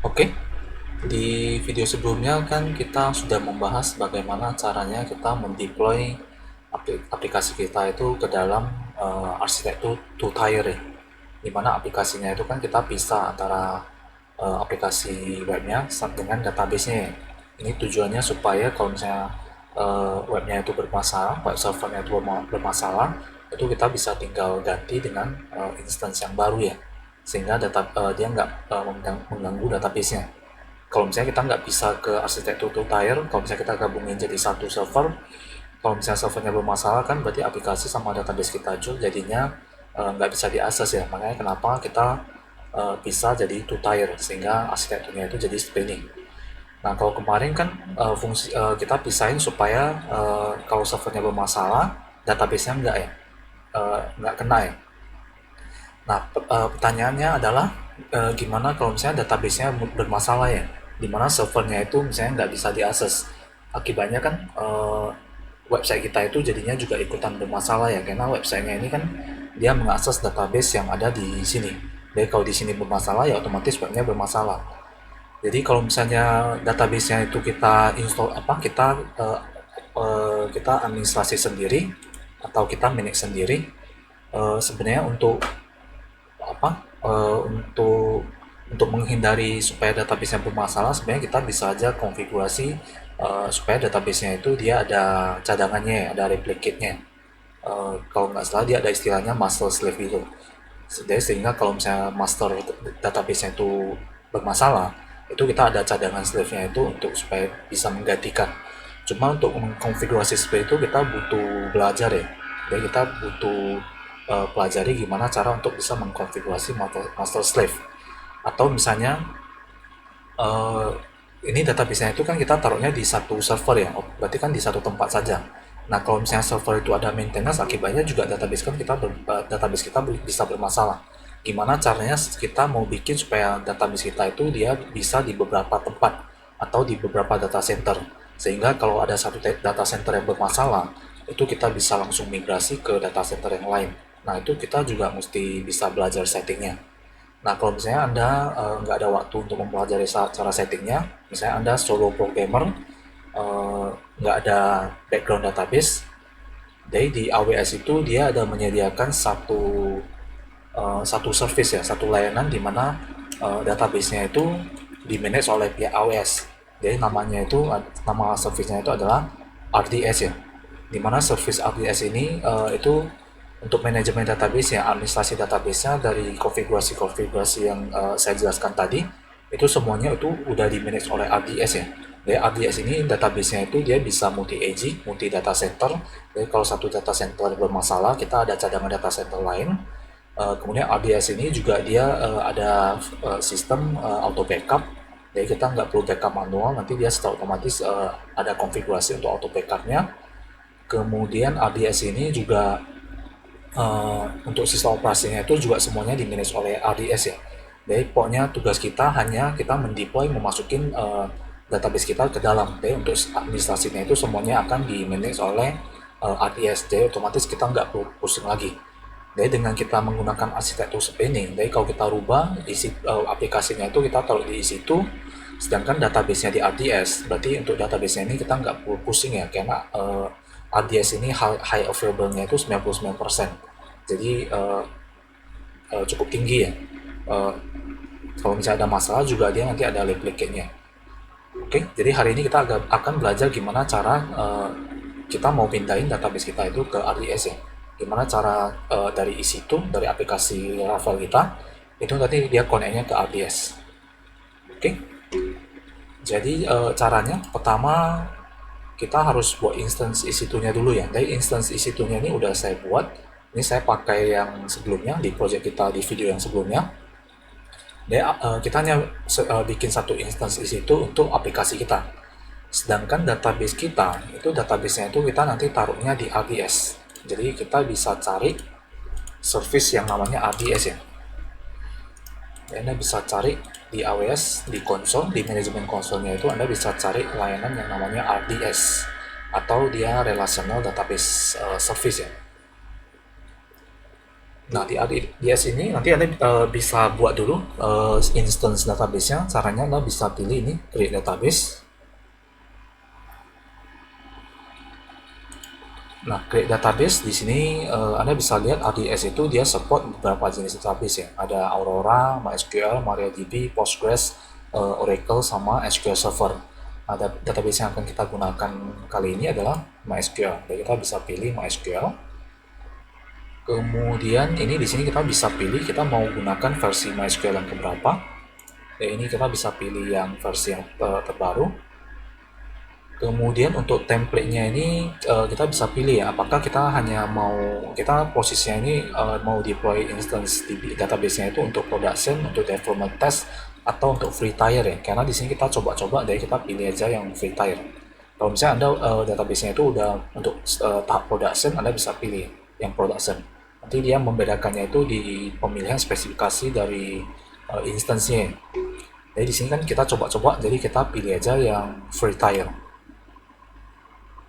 Oke, di video sebelumnya kan kita sudah membahas bagaimana caranya kita mendeploy aplikasi kita itu ke dalam arsitektur two-tier ya. Dimana aplikasinya itu kan kita pisah antara aplikasi webnya dengan database-nya ya. Ini tujuannya supaya kalau misalnya webnya itu bermasalah, web servernya itu bermasalah, itu kita bisa tinggal ganti dengan instance yang baru ya, sehingga dia nggak mengganggu database-nya. Kalau misalnya kita nggak bisa ke arsitektur two tier, kalau misalnya kita gabungin jadi satu server, kalau misalnya servernya bermasalah kan berarti aplikasi sama database kita jadinya nggak bisa diakses ya. Makanya kenapa kita bisa jadi two tier, sehingga arsitekturnya itu jadi seperti ini. Nah, kalau kemarin kan kita pisahin supaya kalau servernya bermasalah, database-nya nggak kena ya. Nah, pertanyaannya adalah gimana kalau misalnya database-nya bermasalah ya, dimana servernya itu misalnya nggak bisa diakses. Akibatnya kan website kita itu jadinya juga ikutan bermasalah ya, karena websitenya ini kan dia mengakses database yang ada di sini. Jadi kalau di sini bermasalah ya otomatis webnya bermasalah. Jadi kalau misalnya database-nya itu kita install kita administrasi sendiri atau kita manage sendiri, sebenarnya untuk menghindari supaya database-nya bermasalah, sebenarnya kita bisa aja konfigurasi supaya database-nya itu dia ada cadangannya, ada replicate-nya. Kalau nggak salah dia ada istilahnya master slave gitu. Sehingga kalau misalnya master database-nya itu bermasalah, itu kita ada cadangan slave-nya itu untuk supaya bisa menggantikan. Cuma untuk mengkonfigurasi seperti itu kita butuh belajar ya. Jadi kita butuh pelajari gimana cara untuk bisa mengkonfigurasi master slave. Atau misalnya uh, ini database-nya itu kan kita taruhnya di satu server ya, berarti kan di satu tempat saja. Nah, kalau misalnya server itu ada maintenance, akibatnya juga database kita bisa bermasalah. Gimana caranya kita mau bikin supaya database kita itu dia bisa di beberapa tempat atau di beberapa data center, sehingga kalau ada satu data center yang bermasalah, itu kita bisa langsung migrasi ke data center yang lain. Nah, itu kita juga mesti bisa belajar settingnya. Nah, kalau misalnya Anda nggak ada waktu untuk mempelajari cara settingnya, misalnya Anda solo programmer, nggak ada background database, jadi di AWS itu dia ada menyediakan satu service ya, satu layanan di mana database-nya itu di-manage oleh pihak AWS. Jadi nama service-nya itu adalah RDS ya. Di mana service RDS ini itu untuk manajemen database ya, administrasi database-nya dari konfigurasi-konfigurasi yang saya jelaskan tadi, itu semuanya itu udah di-manage oleh RDS ya. Jadi RDS ini database-nya itu dia bisa multi-AG, multi data center. Jadi kalau satu data center bermasalah, kita ada cadangan data center lain. Kemudian RDS ini juga dia ada sistem auto backup. Jadi kita nggak perlu backup manual, nanti dia secara otomatis ada konfigurasi untuk auto backupnya. Kemudian RDS ini juga untuk sistem operasinya itu juga semuanya di-manage oleh RDS ya. Jadi pokoknya tugas kita hanya kita mendeploy, memasukin database kita ke dalam. Jadi untuk administrasinya itu semuanya akan di-manage oleh RDS. Jadi otomatis kita nggak perlu pusing lagi. Jadi dengan kita menggunakan arsitektur seperti ini, jadi kalau kita rubah isi aplikasinya itu kita taruh di situ, sedangkan database-nya di RDS, berarti untuk database-nya ini kita nggak perlu pusing ya, karena RDS ini high available-nya itu 99%. Jadi cukup tinggi ya. Kalau misalnya ada masalah juga dia nanti ada replicate-nya. Oke, jadi hari ini kita akan belajar gimana cara kita mau pindahin database kita itu ke RDS ya. Gimana cara dari EC2, dari aplikasi Laravel kita, itu nanti dia connect-nya ke RDS. Oke, jadi caranya pertama kita harus buat instance EC2-nya dulu ya. Dari instance EC2-nya ini udah saya buat. Ini saya pakai yang sebelumnya di project kita di video yang sebelumnya. Jadi kita hanya bikin satu instance EC2 untuk aplikasi kita. Sedangkan database kita, itu database-nya itu kita nanti taruhnya di RDS. Jadi kita bisa cari service yang namanya RDS ya. Jadi Anda bisa cari di AWS, di konsol, di manajemen konsolnya itu Anda bisa cari layanan yang namanya RDS atau dia Relational Database Service ya. Nah, di RDS ini nanti Anda bisa buat dulu instance database-nya. Caranya Anda bisa pilih ini, create database. Nah, create database di sini Anda bisa lihat RDS itu dia support beberapa jenis database ya. Ada Aurora, MySQL, MariaDB, Postgres, Oracle, sama SQL Server. Nah, database yang akan kita gunakan kali ini adalah MySQL. Jadi kita bisa pilih MySQL. Kemudian ini di sini kita bisa pilih kita mau gunakan versi MySQL yang keberapa. Ini kita bisa pilih yang versi yang terbaru. Kemudian untuk template-nya ini kita bisa pilih ya, apakah kita hanya kita posisinya ini mau deploy instance di database-nya itu untuk production, untuk development test, atau untuk free tier ya. Karena di sini kita coba-coba, jadi kita pilih aja yang free tier. Kalau misalnya Anda database-nya itu udah untuk tahap production, Anda bisa pilih yang production. Nanti dia membedakannya itu di pemilihan spesifikasi dari instance-nya. Jadi di sini kan kita coba-coba, jadi kita pilih aja yang free tier.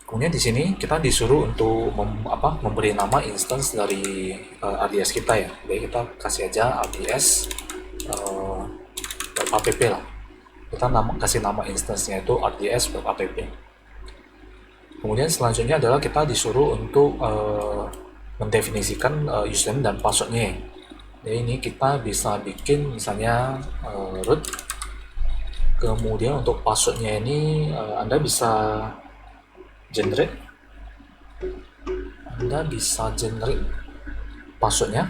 Kemudian di sini kita disuruh untuk memberi nama instance dari RDS kita ya. Jadi kita kasih aja RDS .app lah. Kita kasih nama instance-nya itu RDS .app. Kemudian selanjutnya adalah kita disuruh untuk mendefinisikan username dan passwordnya. Jadi ini kita bisa bikin misalnya root. Kemudian untuk passwordnya ini Anda bisa generate passwordnya.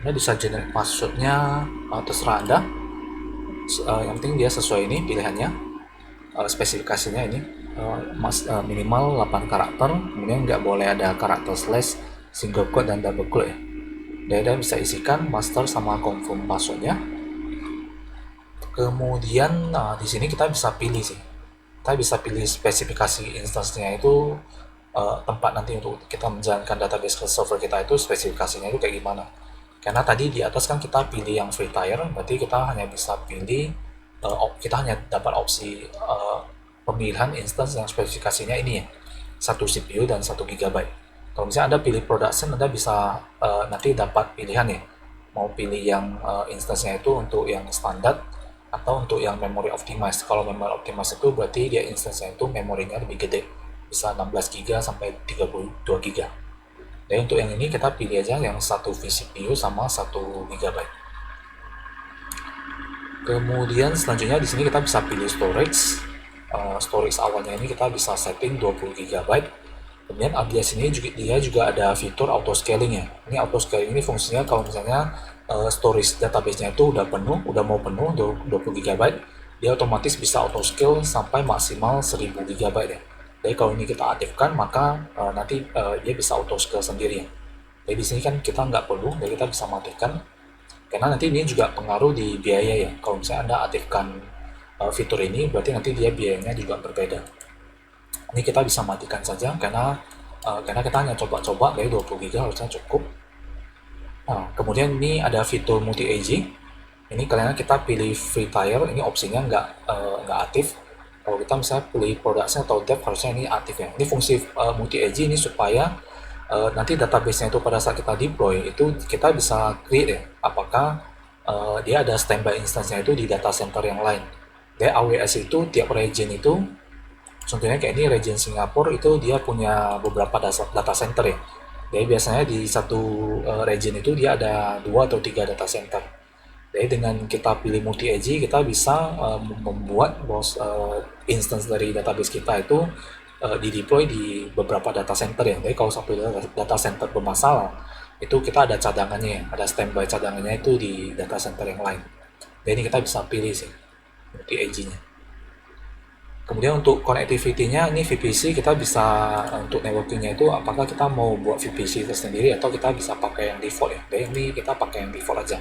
Anda bisa generate passwordnya terserah Anda. Yang penting dia sesuai ini pilihannya. Spesifikasinya ini minimal 8 karakter, kemudian nggak boleh ada karakter slash, single quote, dan double quote ya. Dan Anda bisa isikan master sama confirm passwordnya. Kemudian di sini kita bisa pilih sih. Kita bisa pilih spesifikasi instance-nya itu tempat nanti untuk kita menjalankan database ke server kita itu spesifikasinya itu kayak gimana. Karena tadi di atas kan kita pilih yang free tier, berarti kita hanya bisa pilih kita hanya dapat opsi pemilihan instance yang spesifikasinya ini ya, 1 CPU dan 1 GB. Kalau misalnya Anda pilih production, Anda bisa nanti dapat pilihan ya, mau pilih yang instance-nya itu untuk yang standar atau untuk yang memory optimized. Kalau memory optimized itu berarti dia instance-nya itu memorinya lebih gede, bisa 16 GB sampai 32 GB. Dan untuk yang ini kita pilih aja yang 1 vCPU sama 1 GB. Kemudian selanjutnya di sini kita bisa pilih storage. Storage awalnya ini kita bisa setting 20 GB. Kemudian RDS ini juga ada fitur auto scaling ya. Ini auto scaling ini fungsinya kalau misalnya storage database-nya itu udah mau penuh 20 GB, dia otomatis bisa auto scale sampai maksimal 1000 GB ya. Jadi kalau ini kita aktifkan, maka nanti dia bisa auto scale sendiri ya. Jadi di sini kan kita nggak perlu, jadi kita bisa matikan. Karena nanti ini juga pengaruh di biaya ya. Kalau misalnya Anda aktifkan fitur ini, berarti nanti dia biayanya juga berbeda. Ini kita bisa matikan saja karena kita hanya coba-coba, dari 20 GB harusnya cukup. Nah, kemudian ini ada fitur multi-AG. Ini karena kita pilih free tier, ini opsinya nggak aktif. Kalau kita misalnya pilih production atau dev, harusnya ini aktif ya. Ini fungsi multi-AG ini supaya nanti database-nya itu pada saat kita deploy, itu kita bisa create ya, apakah dia ada standby instance-nya itu di data center yang lain. Jadi AWS itu tiap region itu, contohnya kayak ini region Singapura itu dia punya beberapa data center ya. Jadi biasanya di satu region itu dia ada 2 atau 3 data center. Jadi dengan kita pilih multi-AG, kita bisa membuat instance dari database kita itu dideploy di beberapa data center ya. Jadi kalau satu data center bermasalah, itu kita ada cadangannya ya, ada standby cadangannya itu di data center yang lain. Jadi ini kita bisa pilih sih multi-AG-nya. Kemudian untuk connectivity-nya, ini VPC kita bisa untuk networking-nya itu apakah kita mau buat VPC tersendiri atau kita bisa pakai yang default ya. Jadi ini kita pakai yang default aja.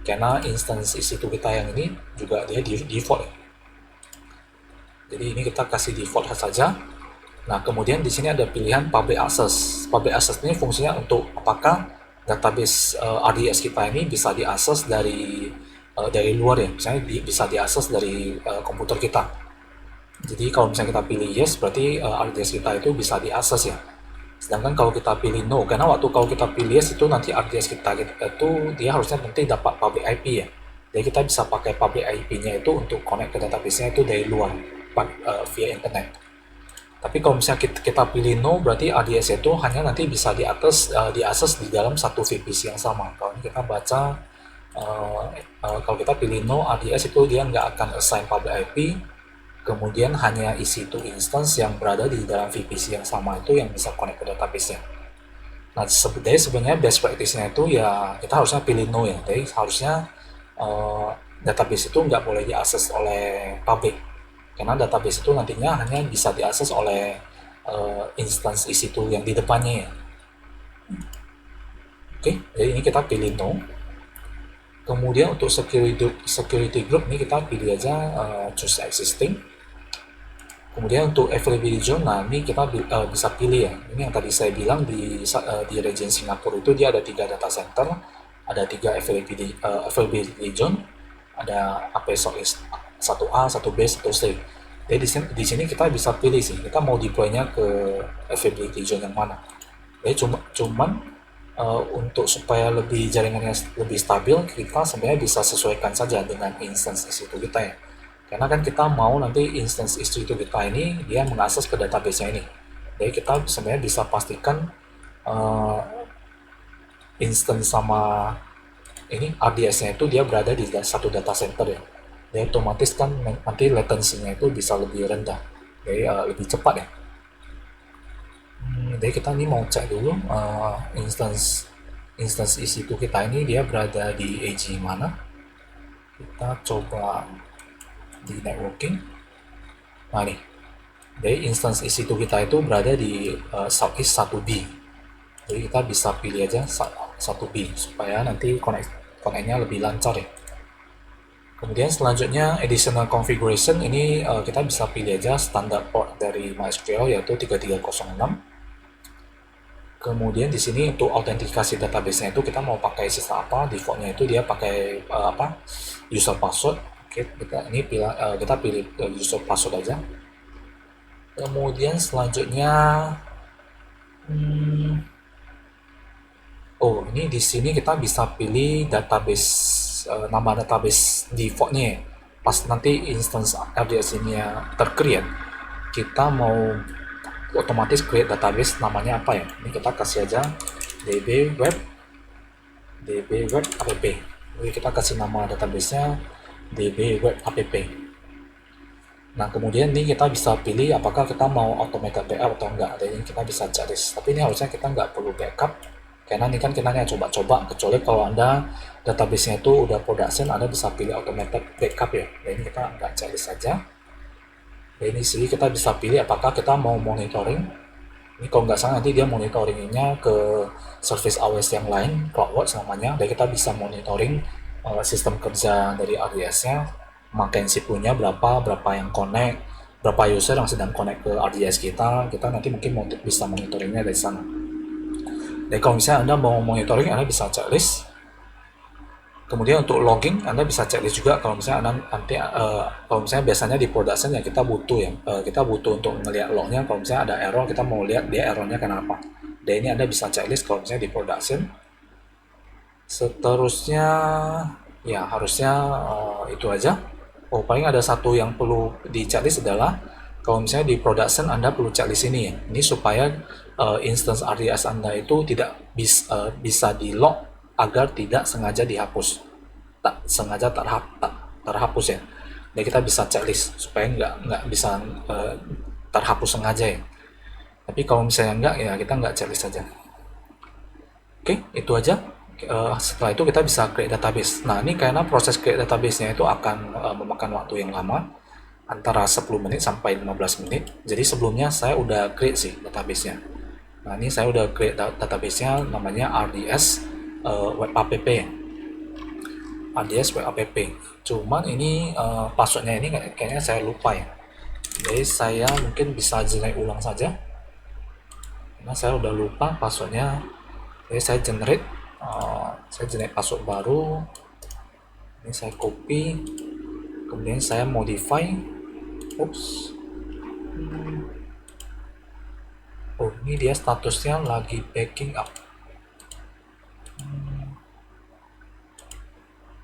Karena instance EC2 kita yang ini juga dia default ya. Jadi ini kita kasih default saja. Nah, kemudian di sini ada pilihan public access. Public access ini fungsinya untuk apakah database RDS kita ini bisa diakses dari luar ya. Misalnya bisa diakses dari komputer kita. Jadi kalau misalnya kita pilih yes, berarti RDS kita itu bisa diakses ya Sedangkan kalau kita pilih no, karena waktu kalau kita pilih yes itu nanti RDS kita itu dia harusnya nanti dapat public IP ya. Jadi kita bisa pakai public IP-nya itu untuk connect ke database-nya itu dari luar via internet. Tapi kalau misalnya kita pilih no, berarti RDS itu hanya nanti bisa diakses di dalam satu VPC yang sama. Kalau ini kita baca kalau kita pilih no, RDS itu dia nggak akan assign public IP, kemudian hanya EC2 instance yang berada di dalam VPC yang sama itu yang bisa connect ke database-nya. Nah, sebenarnya best practice-nya itu ya kita harusnya pilih no ya. Jadi harusnya database itu nggak boleh diakses oleh public, karena database itu nantinya hanya bisa diakses oleh instance EC2 yang di depannya ya. Oke, jadi ini kita pilih no. Kemudian untuk security group ini kita pilih aja choose existing. Kemudian untuk availability zone, nah ini kita bisa pilih ya. Ini yang tadi saya bilang di region Singapura itu dia ada 3 data center, ada 3 availability zone, ada AP SOC 1A, 1B, 1C. Jadi di sini kita bisa pilih sih, kita mau deploy-nya ke availability zone yang mana. Jadi cuman untuk supaya lebih jaringannya lebih stabil, kita sebenarnya bisa sesuaikan saja dengan instance itu kita ya. Karena kan kita mau nanti instance itu kita ini dia mengakses ke database-nya ini. Jadi kita sebenarnya bisa pastikan instance sama ini RDS-nya itu dia berada di satu data center ya. Jadi otomatis kan nanti latency-nya itu bisa lebih rendah. Jadi lebih cepat ya. Jadi kita ini mau cek dulu instance EC2 kita ini dia berada di AG mana. Kita coba di networking. Nah nih, jadi instance EC2 kita itu berada di Southeast 1B. Jadi kita bisa pilih aja 1B supaya nanti connect-nya lebih lancar ya. Kemudian selanjutnya additional configuration ini kita bisa pilih aja standar port dari MySQL yaitu 3306. Kemudian di sini untuk autentikasi database-nya itu kita mau pakai sistem apa, defaultnya itu dia pakai user password. Oke, kita pilih user password aja. Kemudian selanjutnya ini di sini kita bisa pilih database nama database defaultnya. Pas nanti instance RDS ini tercreate, kita mau otomatis create database namanya apa ya. Ini kita kasih aja db web app. Jadi kita kasih nama databasenya db web app. Nah kemudian ini kita bisa pilih apakah kita mau automated backup atau enggak. Jadi kita bisa checklist. Tapi ini harusnya kita nggak perlu backup karena ini kan kita hanya coba-coba, kecuali kalau Anda database-nya itu udah production, Anda bisa pilih automated backup ya. Jadi kita nggak checklist saja. Ini sih kita bisa pilih apakah kita mau monitoring. Ini kalau nggak salah nanti dia monitoringnya ke service AWS yang lain, CloudWatch namanya. Dan kita bisa monitoring sistem kerja dari RDS-nya, makin CPU-nya berapa yang connect, berapa user yang sedang connect ke RDS kita nanti mungkin bisa monitoringnya dari sana. Dan kalau misalnya Anda mau monitoring, Anda bisa checklist. Kemudian untuk logging, Anda bisa checklist juga kalau misalnya nanti kalau misalnya biasanya di production ya kita butuh kita butuh untuk melihat lognya. Kalau misalnya ada error, kita mau lihat dia errornya kenapa. Dan ini Anda bisa checklist kalau misalnya di production. Seterusnya ya harusnya itu aja. Paling ada satu yang perlu di checklist adalah kalau misalnya di production Anda perlu checklist ini ya. Ini supaya instance RDS Anda itu tidak bisa di log agar tidak sengaja dihapus, tak sengaja terhapus ya. Jadi kita bisa checklist supaya nggak bisa terhapus sengaja ya. Tapi kalau misalnya enggak ya kita nggak checklist saja. Oke, itu aja. Setelah itu kita bisa create database. Nah ini karena proses create database-nya itu akan memakan waktu yang lama, antara 10 menit sampai 15 menit. Jadi sebelumnya saya udah create sih database-nya. Nah ini saya udah create database-nya namanya RDS web app. RDS web app. Cuman ini passwordnya ini kayaknya saya lupa ya. Jadi saya mungkin bisa generate ulang saja. Karena saya udah lupa passwordnya. Jadi saya generate password baru. Ini saya copy. Kemudian saya modify. Ini dia statusnya lagi backing up.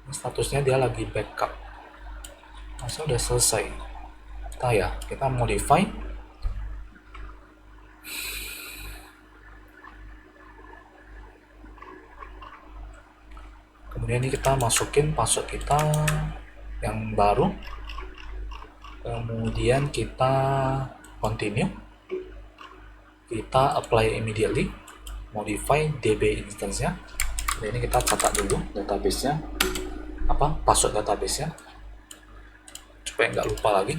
Statusnya dia lagi backup. Masa udah selesai. Kita modify. Kemudian ini kita masukin password kita yang baru. Kemudian kita continue. Kita apply immediately. Modify DB instance-nya. Dan ini kita catat dulu database-nya. Password database-nya. Supaya nggak lupa lagi.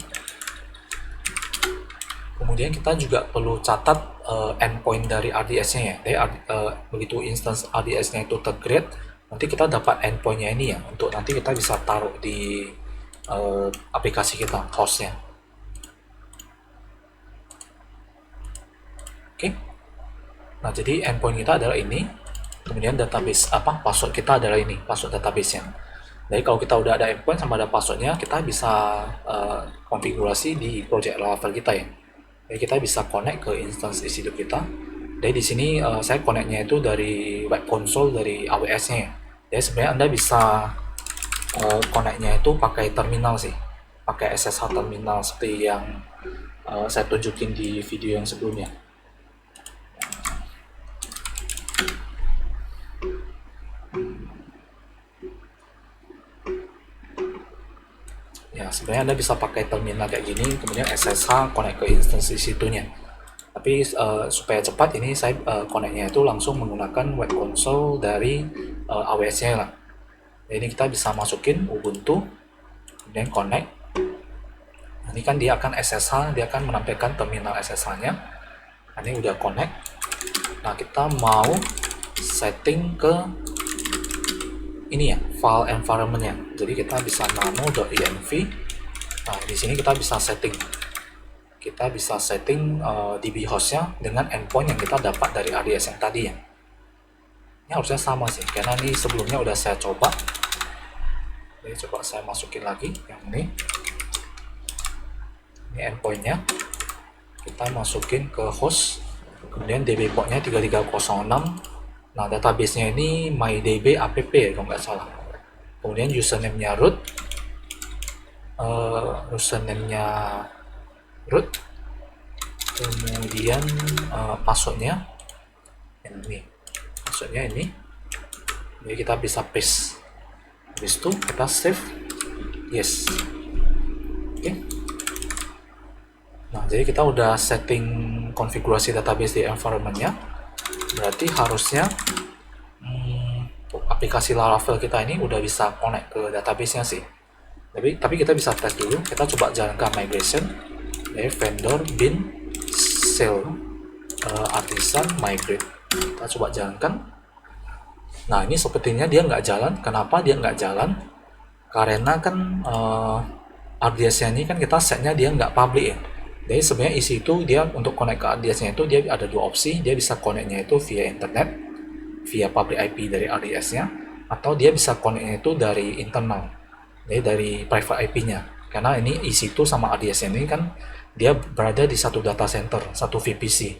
Kemudian kita juga perlu catat endpoint dari RDS-nya ya. Jadi begitu instance RDS-nya itu tercreate, nanti kita dapat endpoint-nya ini ya, untuk nanti kita bisa taruh di aplikasi kita, host-nya. Oke. Nah, jadi endpoint kita adalah ini. Kemudian database password kita adalah ini, password database-nya. Jadi kalau kita udah ada endpoint sama ada password-nya, kita bisa konfigurasi di project Laravel kita ya. Jadi kita bisa connect ke instance EC2 kita. Jadi di sini saya connect-nya itu dari web console dari AWS-nya ya. Jadi sebenarnya Anda bisa connect-nya itu pakai terminal sih, pakai SSH terminal seperti yang saya tunjukin di video yang sebelumnya. Ya, sebenarnya Anda bisa pakai terminal kayak gini, kemudian SSH connect ke instance EC2-nya. Tapi supaya cepat ini saya connect-nya itu langsung menggunakan web console dari AWS-nya lah. Jadi ini kita bisa masukin Ubuntu, kemudian connect. Ini kan dia akan SSH, dia akan menampilkan terminal SSH-nya. Ini udah connect. Nah, kita mau setting ke ini ya, file environment-nya. Jadi kita bisa nano.env. Nah, di sini kita bisa setting. Kita bisa setting DB host-nya dengan endpoint yang kita dapat dari RDS yang tadi ya. Ini harusnya sama sih, karena ini sebelumnya udah saya coba. Jadi coba saya masukin lagi yang ini. Ini endpoint-nya. Kita masukin ke host. Kemudian DB port-nya 3306. Nah, database-nya ini mydb app kalau nggak salah. Kemudian username-nya root. Username-nya root. Kemudian password-nya ini. Password-nya ini. Jadi kita bisa paste. Habis itu kita save. Yes. Oke. Nah, jadi kita udah setting konfigurasi database di environment-nya. Berarti harusnya aplikasi Laravel kita ini udah bisa connect ke database-nya sih. Tapi kita bisa tes dulu. Kita coba jalankan migration. Dari vendor bin sale artisan migrate. Kita coba jalankan. Nah, ini sepertinya dia nggak jalan. Kenapa dia nggak jalan? Karena kan RDS-nya ini kan kita setnya dia nggak public ya. Jadi sebenarnya isi itu dia untuk connect ke RDS-nya itu dia ada dua opsi. Dia bisa connect-nya itu via internet, via public IP dari RDS-nya, atau dia bisa connect-nya itu dari internal, jadi dari private IP-nya. Karena ini EC2 sama RDS ini kan dia berada di satu data center, satu VPC.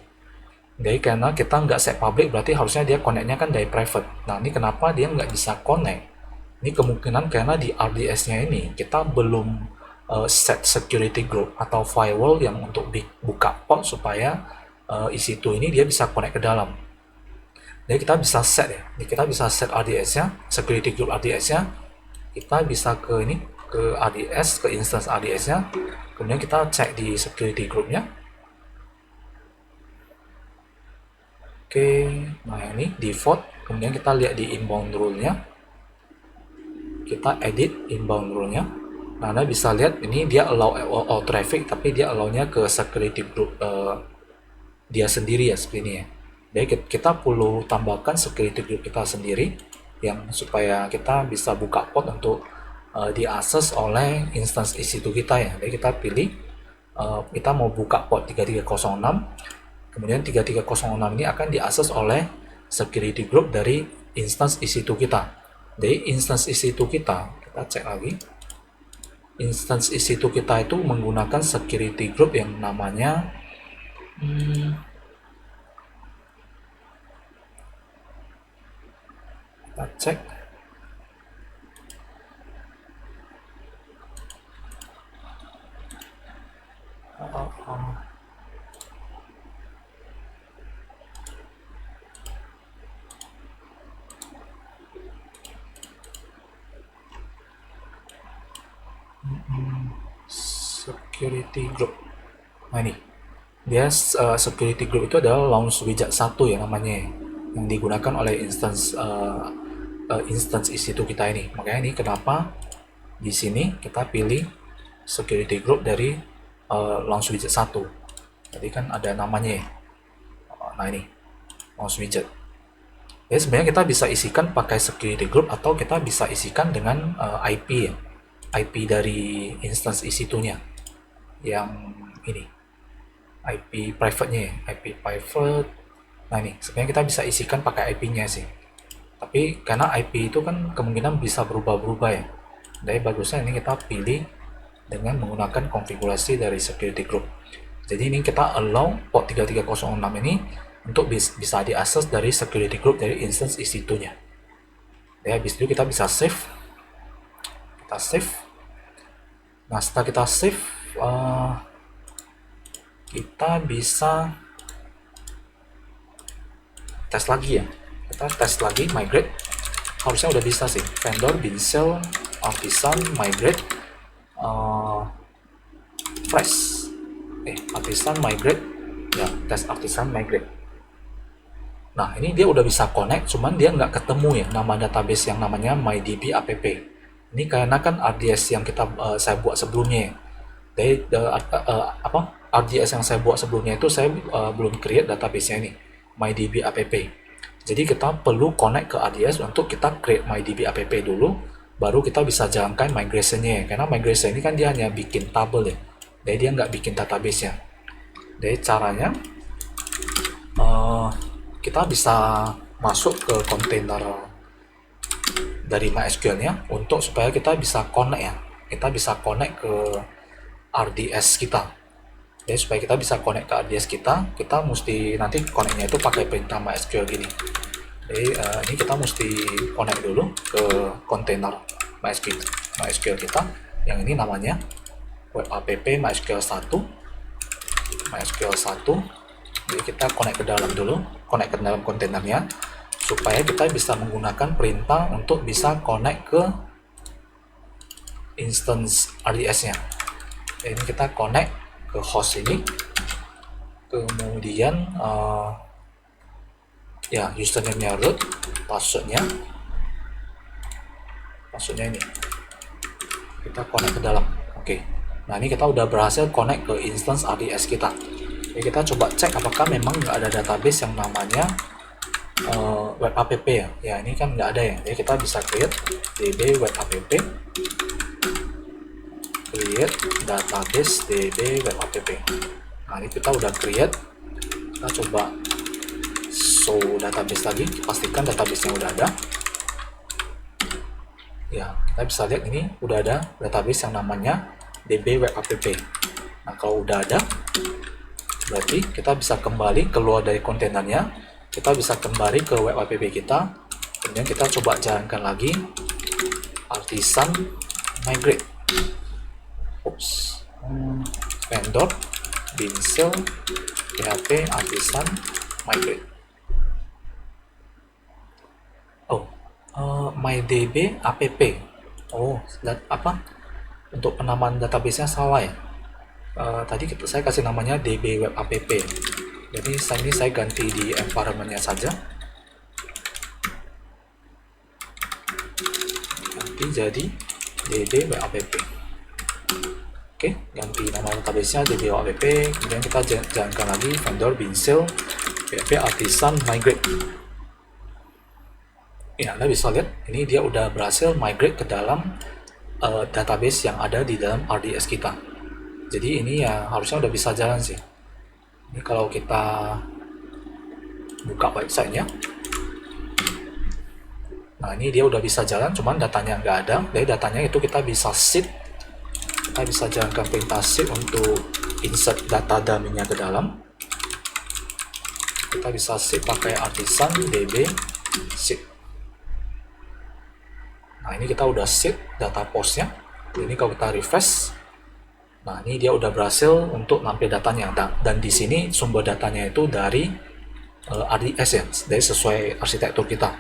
Jadi karena kita nggak set public, berarti harusnya dia connect-nya kan dari private. Nah, ini kenapa dia nggak bisa connect? Ini kemungkinan karena di RDS-nya ini kita belum set security group atau firewall yang untuk buka port supaya EC2 ini dia bisa connect ke dalam. Jadi kita bisa set ya. Jadi kita bisa set RDS-nya, security group RDS-nya. Kita bisa ke ini, ke RDS, ke instance RDS-nya. Kemudian kita cek di security group-nya. Oke, nah ini default. Kemudian kita lihat di inbound rule-nya. Kita edit inbound rule-nya. Nah, Anda bisa lihat ini dia allow all traffic, tapi dia allow-nya ke security group dia sendiri ya, seperti ini ya. Jadi kita perlu tambahkan security group kita sendiri yang supaya kita bisa buka port untuk diakses oleh instance EC2 kita ya. Jadi kita pilih kita mau buka port 3306, kemudian 3306 ini akan diakses oleh security group dari instance EC2 kita. Jadi instance EC2 kita cek lagi. Instance EC2 kita itu menggunakan security group yang namanya cek. Security group. Nah ini dia security group itu adalah launch widget 1 ya namanya, yang digunakan oleh instance EC2 kita ini. Makanya ini kenapa di sini kita pilih security group dari launch widget 1. Tadi kan ada namanya ya. Nah ini launch widget. Jadi sebenarnya kita bisa isikan pakai security group atau kita bisa isikan dengan IP ya. IP dari instance EC2-nya yang ini, IP private-nya ya, IP private. Nah ini sebenarnya kita bisa isikan pakai IP-nya sih, tapi karena IP itu kan kemungkinan bisa berubah-berubah ya, jadi bagusnya ini kita pilih dengan menggunakan konfigurasi dari security group. Jadi ini kita allow port 3306 ini untuk bisa diakses dari security group dari instance EC2-nya. Jadi habis itu kita bisa save. Nah setelah kita save, kita bisa tes lagi ya. Kita tes lagi migrate. Harusnya udah bisa sih. Vendor, Bincell, Artisan, migrate, fresh. Artisan, migrate. Ya, tes Artisan, migrate. Nah, ini dia udah bisa connect, cuman dia nggak ketemu ya nama database yang namanya MyDB app. Ini karena kan RDS yang saya buat sebelumnya. Jadi RDS yang saya buat sebelumnya itu saya belum create database-nya ini, MyDB app. Jadi kita perlu connect ke RDS untuk kita create MyDB app dulu, baru kita bisa jalankan migration-nya. Karena migration ini kan dia hanya bikin table ya, jadi dia nggak bikin database-nya. Jadi caranya kita bisa masuk ke kontainer dari MySQL-nya untuk supaya kita bisa connect ya. Kita bisa connect ke RDS kita. Jadi supaya kita bisa connect ke RDS kita mesti nanti connect-nya itu pakai perintah MySQL gini. Jadi ini kita mesti connect dulu ke kontainer MySQL kita. Yang ini namanya web app MySQL 1. Jadi kita connect ke dalam dulu, connect ke dalam kontainernya supaya kita bisa menggunakan perintah untuk bisa connect ke instance RDS-nya. Ini kita connect ke host ini, kemudian ya username-nya root, passwordnya ini kita connect ke dalam. Oke. Nah ini kita udah berhasil connect ke instance RDS kita. Jadi kita coba cek apakah memang nggak ada database yang namanya web app ya. Ya ini kan nggak ada ya. Jadi kita bisa create db web app, create database db web app. Nah ini kita udah create. Kita coba show database lagi, pastikan database-nya udah ada. Ya kita bisa lihat ini udah ada database yang namanya db web app. Nah kalau udah ada, berarti kita bisa kembali keluar dari kontainernya, kita bisa kembali ke web app kita, kemudian kita coba jalankan lagi Artisan migrate. Vendor, Bincell, PHP, Artisan migrate. MyDB app. Untuk penamaan database-nya salah ya. Tadi saya kasih namanya db web app. Jadi ini saya ganti di environment-nya saja. Ganti jadi db web app. Oke, ganti nama database-nya db web app. Kemudian kita jalankan lagi vendor Bincell, PHP Artisan migrate. Ya, Anda bisa lihat ini dia udah berhasil migrate ke dalam database yang ada di dalam RDS kita. Jadi ini ya harusnya udah bisa jalan sih. Ini kalau kita buka websitenya, nah ini dia udah bisa jalan, cuman datanya nggak ada. Dari datanya itu kita bisa seed, kita bisa jalankan perintah seed untuk insert data dummy-nya ke dalam. Kita bisa seed pakai Artisan db seed. Nah, ini kita udah set data postnya. Ini kalau kita refresh, nah ini dia udah berhasil untuk nampil datanya. Dan di sini sumber datanya itu dari RDS ya, dari sesuai arsitektur kita.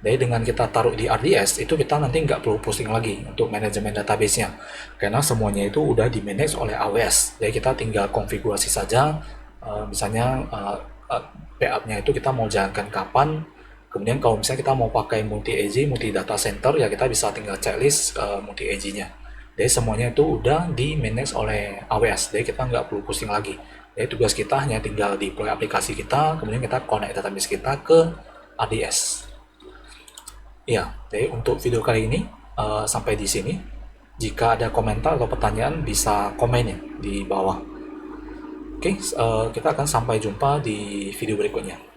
Jadi dengan kita taruh di RDS, itu kita nanti nggak perlu pusing lagi untuk manajemen database-nya. Karena semuanya itu udah di-manage oleh AWS. Jadi kita tinggal konfigurasi saja, misalnya backup-nya itu kita mau jalankan kapan. Kemudian kalau misalnya kita mau pakai multi-AZ, multi-data center, ya kita bisa tinggal checklist multi-AZ-nya. Jadi semuanya itu udah di-manage oleh AWS, jadi kita nggak perlu pusing lagi. Jadi tugas kita hanya tinggal deploy aplikasi kita, kemudian kita connect database kita ke RDS. Ya, jadi untuk video kali ini sampai di sini. Jika ada komentar atau pertanyaan bisa komen ya di bawah. Oke, kita akan sampai jumpa di video berikutnya.